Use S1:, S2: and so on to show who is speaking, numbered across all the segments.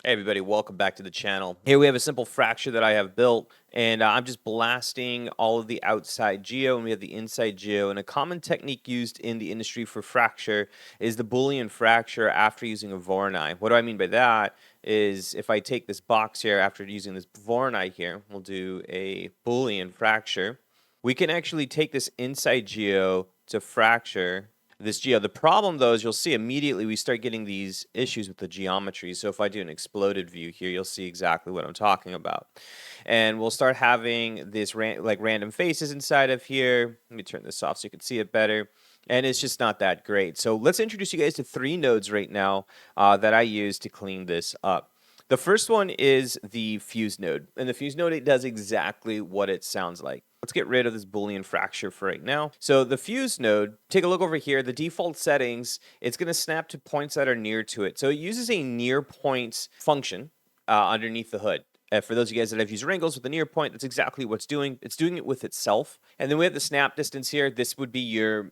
S1: Hey everybody, welcome back to the channel. Here we have a simple fracture that I have built, and I'm just blasting all of the outside geo, and we have the inside geo. And a common technique used in the industry for fracture is the Boolean fracture after using a Voronoi. What do I mean by that is if I take this box here after using this Voronoi here, we'll do a Boolean fracture. We can actually take this inside geo to fracture this geo. The problem, though, is you'll see immediately we start getting these issues with the geometry. So if I do an exploded view here, you'll see exactly what I'm talking about. And we'll start having this random faces inside of here. Let me turn this off so you can see it better. And it's just not that great. So let's introduce you guys to 3 nodes right now that I use to clean this up. The first one is the fuse node. And the fuse node, it does exactly what it sounds like. Let's get rid of this Boolean fracture for right now. So the fuse node, take a look over here. The default settings, it's going to snap to points that are near to it. So it uses a near points function underneath the hood. For those of you guys that have used wrangles with the near point, that's exactly what it's doing. It's doing it with itself. And then we have the snap distance here. This would be your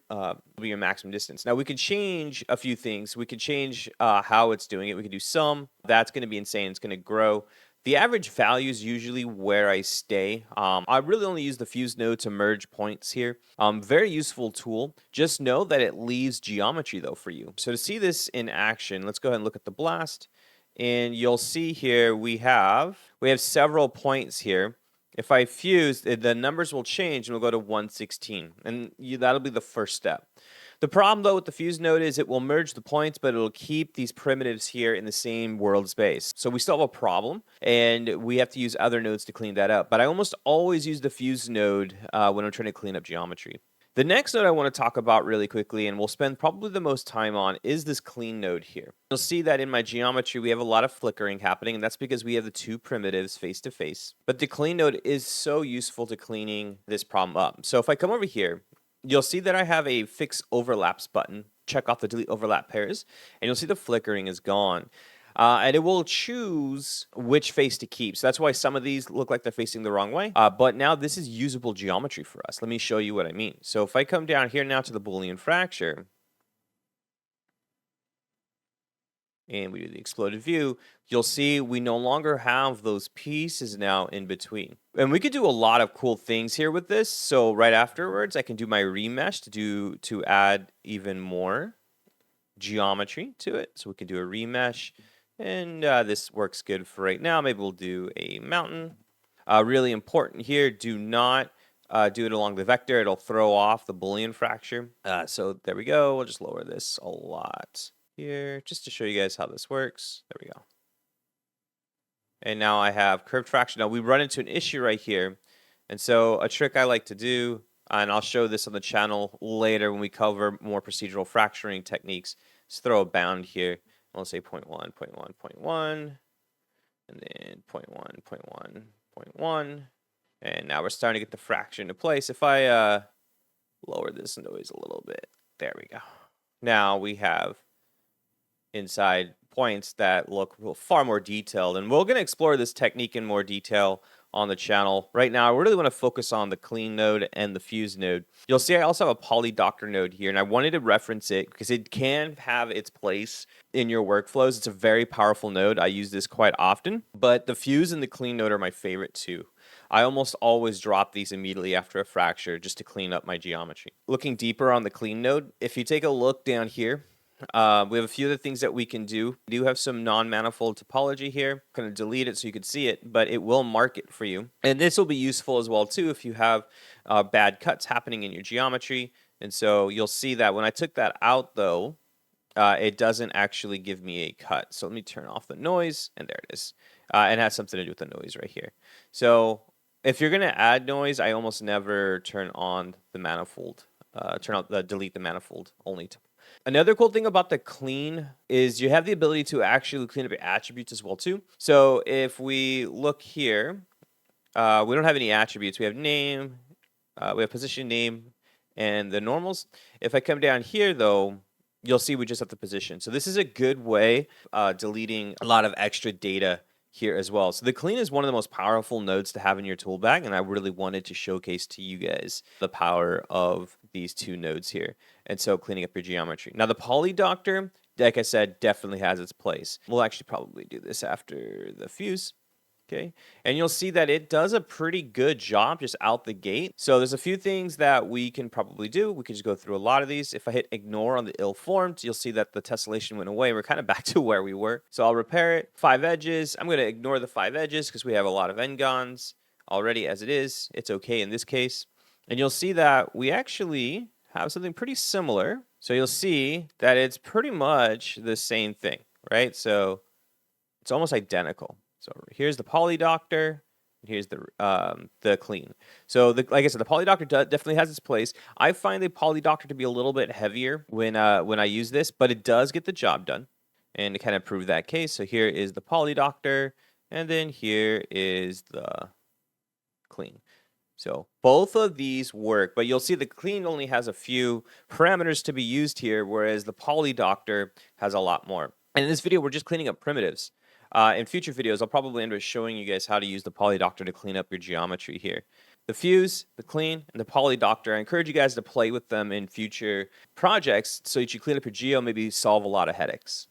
S1: maximum distance. Now we could change a few things. We could change how it's doing it. We could do sum. That's going to be insane. It's going to grow. The average value is usually where I stay. I really only use the fuse node to merge points here. Very useful tool. Just know that it leaves geometry though for you. So to see this in action, let's go ahead and look at the blast. And you'll see here we have several points here. If I fuse, the numbers will change and we'll go to 116. And that'll be the first step. The problem, though, with the fuse node is it will merge the points, but it'll keep these primitives here in the same world space. So we still have a problem, and we have to use other nodes to clean that up. But I almost always use the fuse node when I'm trying to clean up geometry. The next node I want to talk about really quickly, and we'll spend probably the most time on, is this clean node here. You'll see that in my geometry, we have a lot of flickering happening, and that's because we have the 2 primitives face to face. But the clean node is so useful to cleaning this problem up. So if I come over here, you'll see that I have a fix overlaps button. Check off the delete overlap pairs, and you'll see the flickering is gone. And it will choose which face to keep. So that's why some of these look like they're facing the wrong way. But now this is usable geometry for us. Let me show you what I mean. So if I come down here now to the Boolean fracture, and we do the exploded view, you'll see we no longer have those pieces now in between. And we could do a lot of cool things here with this. So right afterwards, I can do my remesh to add even more geometry to it. So we can do a remesh. And this works good for right now. Maybe we'll do a mountain. Really important here, do not do it along the vector. It'll throw off the Boolean fracture. So there we go. We'll just lower this a lot here just to show you guys how this works. There we go. And now I have curved fracture. Now we run into an issue right here. And so a trick I like to do, and I'll show this on the channel later when we cover more procedural fracturing techniques, is throw a bound here. I'll say 0.1, 0.1, 0.1, and then 0.1, 0.1, 0.1. And now we're starting to get the fracture into place. If I lower this noise a little bit, there we go. Now we have inside points that look far more detailed. And we're going to explore this technique in more detail on the channel. Right now, I really want to focus on the clean node and the fuse node. You'll see I also have a poly doctor node here, and I wanted to reference it because it can have its place in your workflows. It's a very powerful node. I use this quite often, but the fuse and the clean node are my favorite too. I almost always drop these immediately after a fracture just to clean up my geometry. Looking deeper on the clean node, if you take a look down here, we have a few other things that we can do. We do have some non-manifold topology here. I'm going to delete it so you can see it, but it will mark it for you. And this will be useful as well too if you have bad cuts happening in your geometry. And so you'll see that when I took that out though, it doesn't actually give me a cut. So let me turn off the noise, and there it is. And it has something to do with the noise right here. So if you're going to add noise, I almost never turn on the manifold, delete the manifold only. Another cool thing about the clean is you have the ability to actually clean up your attributes as well too. So if we look here, we don't have any attributes. We have name, we have position, name, and the normals. If I come down here though, you'll see we just have the position. So this is a good way deleting a lot of extra data here as well. So the clean is one of the most powerful nodes to have in your tool bag, and I really wanted to showcase to you guys the power of these 2 nodes here. And so cleaning up your geometry. Now the poly doctor like I said, definitely has its place. We'll actually probably do this after the fuse. Okay, and you'll see that it does a pretty good job just out the gate. So there's a few things that we can probably do. We can just go through a lot of these. If I hit ignore on the ill-formed, you'll see that the tessellation went away. We're kind of back to where we were. So I'll repair it. 5 edges. I'm going to ignore the 5 edges because we have a lot of n-gons already as it is. It's okay in this case. And you'll see that we actually have something pretty similar. So you'll see that it's pretty much the same thing, right? So it's almost identical. So here's the poly doctor, and here's the clean. So like I said, the poly doctor definitely has its place. I find the poly doctor to be a little bit heavier when I use this, but it does get the job done. And to kind of prove that case, so here is the poly doctor, and then here is the clean. So both of these work, but you'll see the clean only has a few parameters to be used here, whereas the poly doctor has a lot more. And in this video, we're just cleaning up primitives. In future videos, I'll probably end up showing you guys how to use the poly doctor to clean up your geometry here. The fuse, the clean, and the poly doctor, I encourage you guys to play with them in future projects so that you clean up your geo, maybe solve a lot of headaches.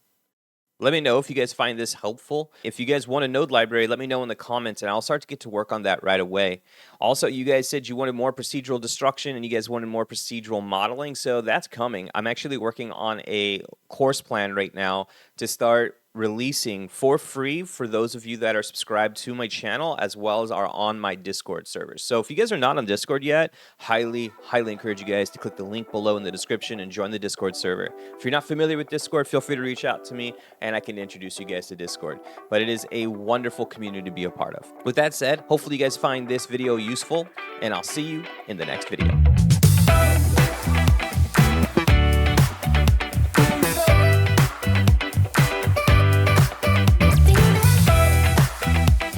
S1: Let me know if you guys find this helpful. If you guys want a node library, let me know in the comments, and I'll start to get to work on that right away. Also, you guys said you wanted more procedural destruction, and you guys wanted more procedural modeling, so that's coming. I'm actually working on a course plan right now to start releasing for free for those of you that are subscribed to my channel as well as are on my Discord servers. So if you guys are not on Discord yet, highly encourage you guys to click the link below in the description and join the Discord server. If you're not familiar with Discord, feel free to reach out to me and I can introduce you guys to Discord. But it is a wonderful community to be a part of. With that said, hopefully you guys find this video useful, and I'll see you in the next video.